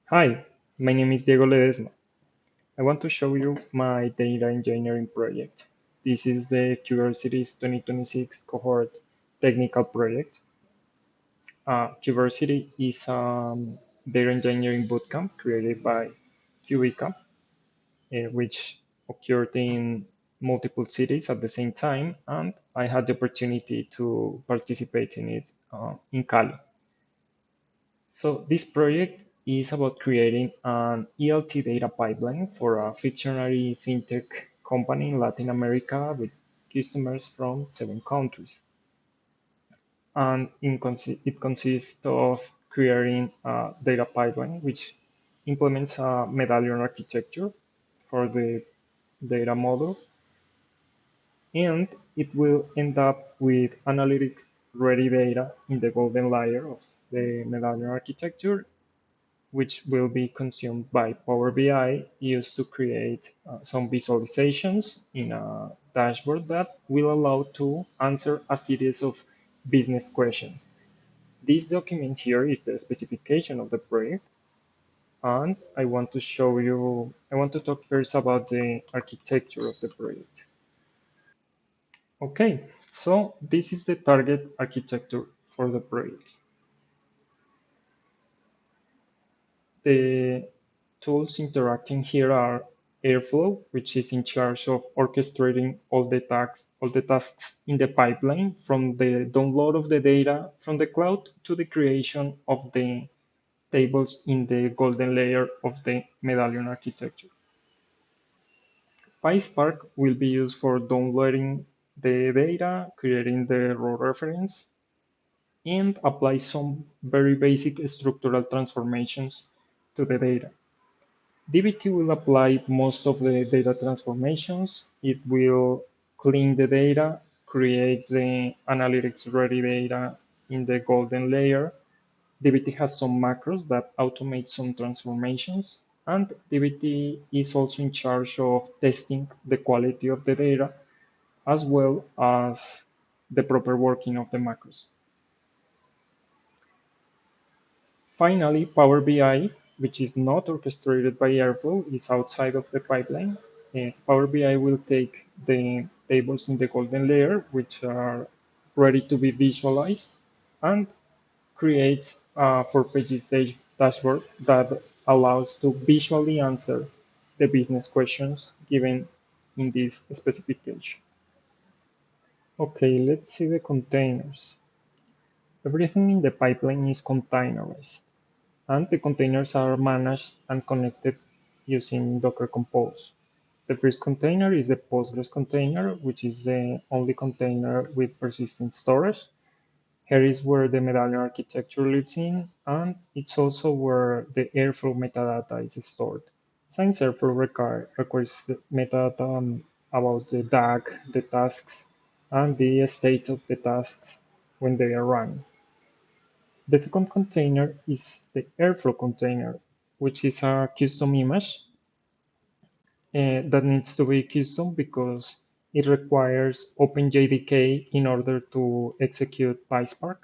Hi, my name is Diego Ledesma. I want to show you my data engineering project. This is the Cuversity's 2026 cohort technical project. Cuversity is a data engineering bootcamp created by Cubica, which occurred in multiple cities at the same time, and I had the opportunity to participate in it in Cali. So this project is about creating an ELT data pipeline for a fictional fintech company in Latin America with customers from 7 countries. And it consists of creating a data pipeline which implements a medallion architecture for the data model, and it will end up with analytics ready data in the golden layer of the medallion architecture, which will be consumed by Power BI, used to create some visualizations in a dashboard that will allow to answer a series of business questions. This document here is the specification of the project, and I want to talk first about the architecture of the project. Okay, so this is the target architecture for the project. The tools interacting here are Airflow, which is in charge of orchestrating all the tasks in the pipeline, from the download of the data from the cloud to the creation of the tables in the golden layer of the medallion architecture. PySpark will be used for downloading the data, creating the raw reference, and apply some very basic structural transformations to the data. dbt will apply most of the data transformations. It will clean the data, create the analytics ready data in the golden layer. dbt has some macros that automate some transformations, and dbt is also in charge of testing the quality of the data as well as the proper working of the macros. Finally, Power BI, which is not orchestrated by Airflow, is outside of the pipeline. Power BI will take the tables in the golden layer, which are ready to be visualized, and creates a 4 pages dashboard that allows to visually answer the business questions given in this specification. Okay, let's see the containers. Everything in the pipeline is containerized, and the containers are managed and connected using Docker Compose. The first container is the Postgres container, which is the only container with persistent storage. Here is where the medallion architecture lives in, and it's also where the Airflow metadata is stored. Since Airflow requires the metadata about the DAG, the tasks, and the state of the tasks when they are running. The second container is the Airflow container, which is a custom image that needs to be custom because it requires OpenJDK in order to execute PySpark.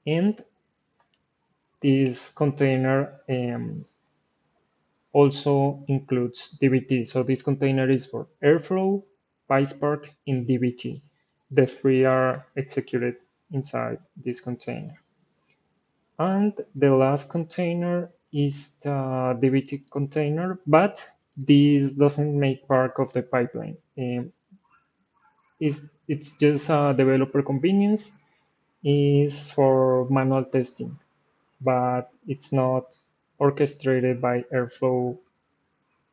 And this container also includes dbt. So this container is for Airflow, PySpark, and dbt. The three are executed inside this container. And the last container is the dbt container, but this doesn't make part of the pipeline. It's just a developer convenience, is for manual testing, but it's not orchestrated by Airflow,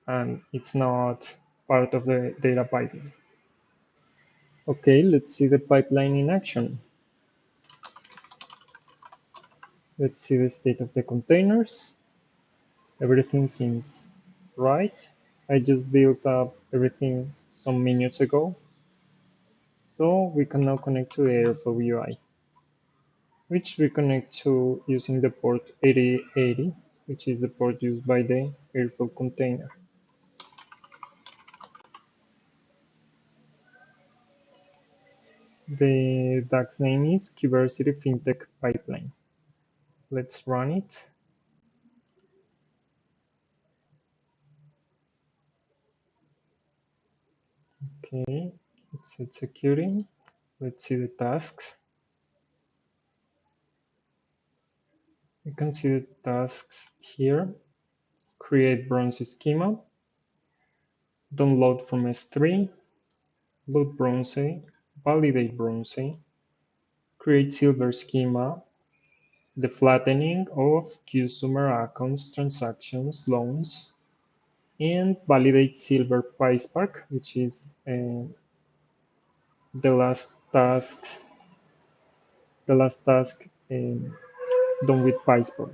and it's not part of the data pipeline. Okay, let's see the pipeline in action. Let's see the state of the containers. Everything seems right. I just built up everything some minutes ago. So we can now connect to the Airflow UI, which we connect to using the port 8080, which is the port used by the Airflow container. The DAX name is Cuversity Fintech Pipeline. Let's run it. Okay, it's executing. Let's see the tasks. You can see the tasks here. Create bronze schema, download from S3, load bronze, validate bronze, create silver schema, the flattening of customer accounts, transactions, loans, and validate silver PySpark, which is the last task, done with PySpark.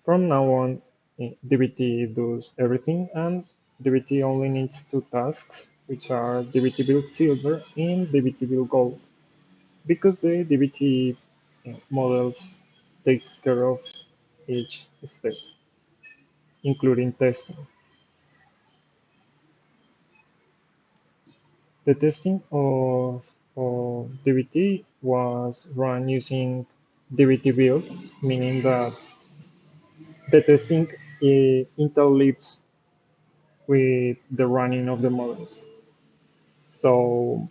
From now on, DBT does everything, and DBT only needs two tasks, which are DBT build silver and DBT build gold, because the DBT models takes care of each step, including testing. The testing of DBT was run using DBT build, meaning that the testing interleaves with the running of the models. So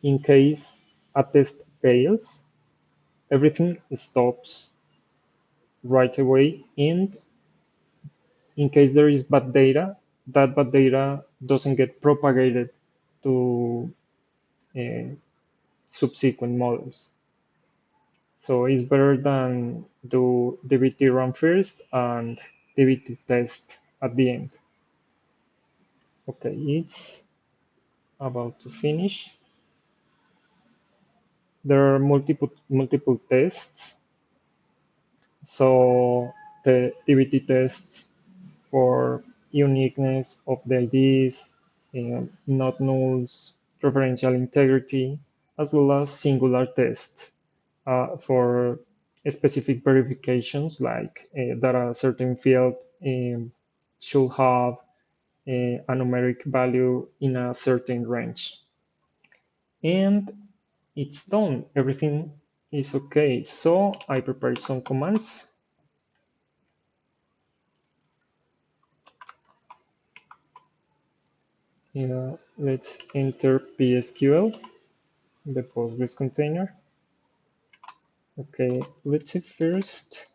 in case a test fails, everything stops right away. And in case there is bad data, that bad data doesn't get propagated to uh, subsequent models. So it's better than do DBT run first and DBT test at the end. Okay, it's about to finish. There are multiple tests. So the DBT tests for uniqueness of the IDs, not nulls, referential integrity, as well as singular tests for specific verifications like that a certain field should have a numeric value in a certain range. And it's done. Everything is okay. So I prepared some commands. Let's enter PSQL, the Postgres container. Okay, let's see first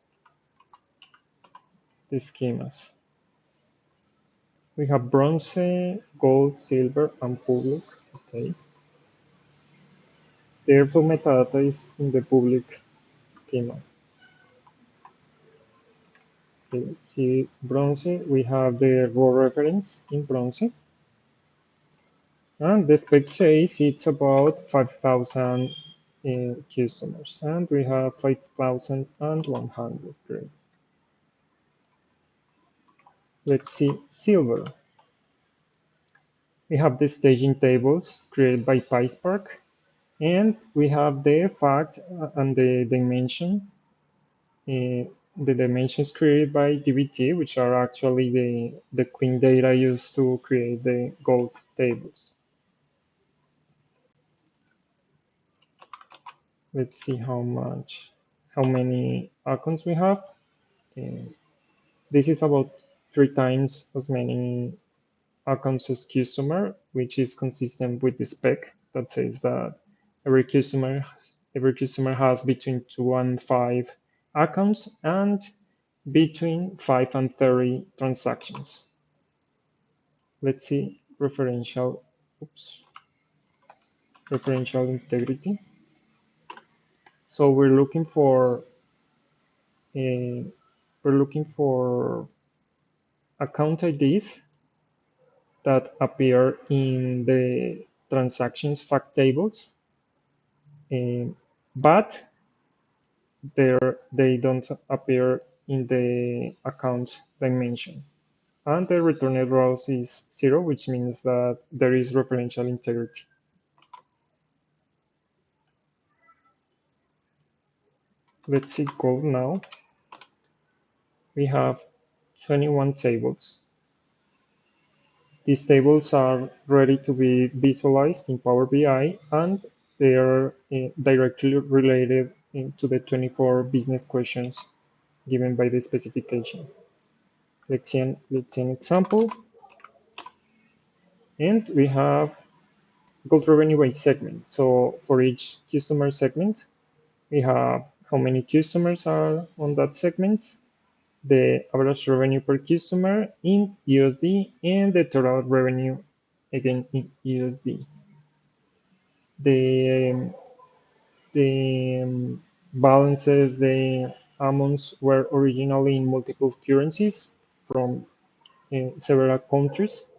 the schemas. We have bronze, gold, silver, and public. Okay. Therefore, metadata is in the public schema. Okay, let's see bronze. We have the raw reference in bronze. And the spec says it's about 5,000 customers. And we have 5,100. Great. Let's see silver. We have the staging tables created by PySpark, and we have the fact and the dimension, the dimensions created by DBT, which are actually the clean data used to create the gold tables. Let's see how many accounts we have. This is about 3 times as many accounts as customer, which is consistent with the spec that says that every customer every customer has between 2 and 5 accounts and between 5 and 30 transactions. Let's see referential integrity. So uh, we're looking for account IDs that appear in the transactions fact tables, but they don't appear in the account dimension. And the returned rows is 0, which means that there is referential integrity. Let's see code now. We have 21 tables. These tables are ready to be visualized in Power BI, and they are directly related to the 24 business questions given by the specification. Let's see an example. And we have gold revenue by segment. So for each customer segment, we have how many customers are on that segment, the average revenue per customer in USD, and the total revenue again in USD. The balances, the amounts were originally in multiple currencies from several countries.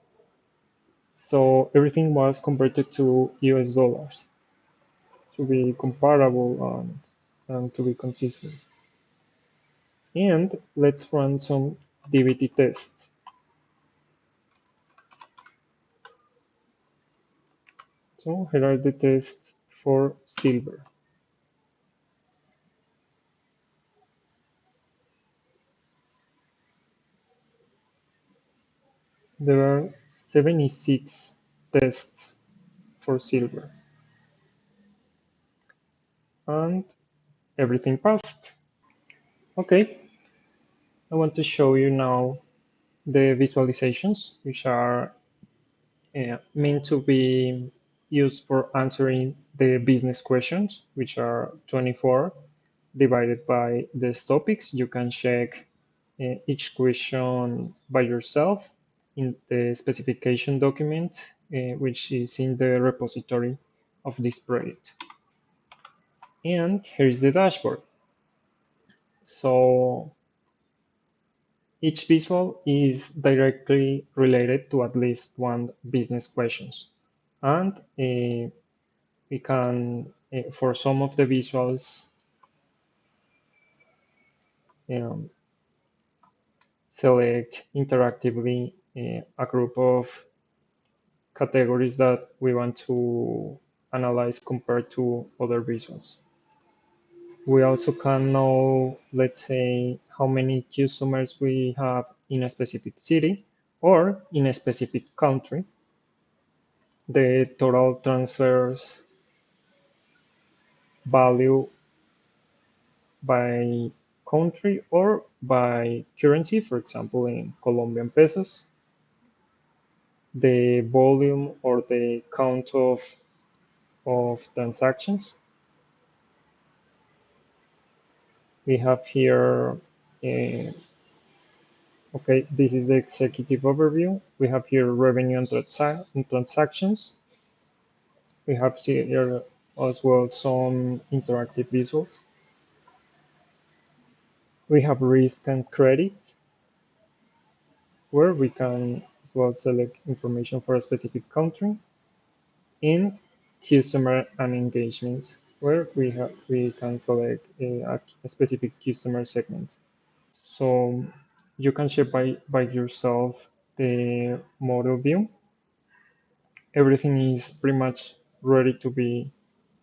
So everything was converted to US dollars to be comparable and to be consistent. And let's run some DBT tests. So here are the tests for silver. There are 76 tests for silver, and everything passed. Okay, I want to show you now the visualizations, which are meant to be used for answering the business questions, which are 24 divided by these topics. You can check each question by yourself in the specification document, which is in the repository of this project. And here's the dashboard. So each visual is directly related to at least one business questions. And we can, for some of the visuals, um, select interactively a group of categories that we want to analyze compared to other visuals. We also can know, let's say, how many customers we have in a specific city or in a specific country, the total transfers value by country or by currency, for example, in Colombian pesos, the volume or the count of transactions. We have here, okay, this is the executive overview. We have here revenue and transactions. We have here as well some interactive visuals. We have risk and credit, where we can as well select information for a specific country. In customer and engagement, where we can select a specific customer segment. So you can check by yourself the model view. Everything is pretty much ready to be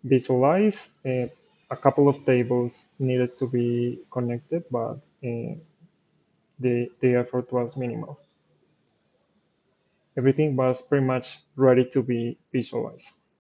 visualized. A couple of tables needed to be connected, but the effort was minimal. Everything was pretty much ready to be visualized.